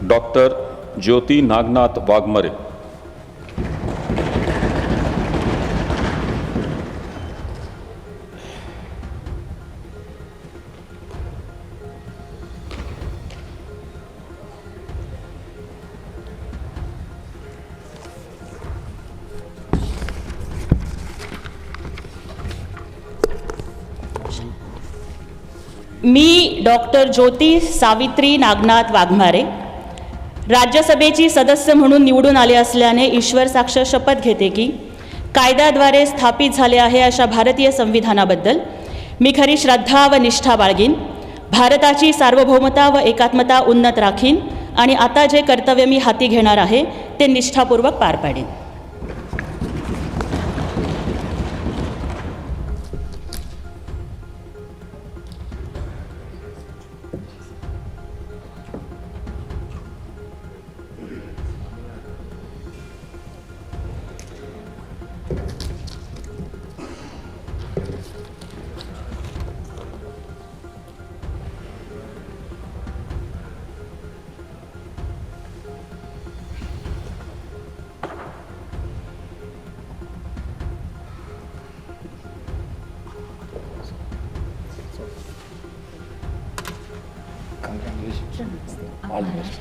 Doctor ज्योती नागनाथ वाघमारे। मी doctor ज्योती सावित्री नागनाथ वाघमारे राज्यसभेची सदस्य म्हणून निवडून आले असल्याने ईश्वर साक्ष शपथ घेते की कायद्याद्वारे स्थापित झाले आहे अशा भारतीय संविधानाबद्दल मी खरी श्रद्धा व निष्ठा बाळगीन, भारताची सार्वभौमता व एकात्मता उन्नत राखीन आणि आता जे कर्तव्य मी हाती घेणार आहे ते निष्ठापूर्वक पार पाडेन। Congratulations. All the best.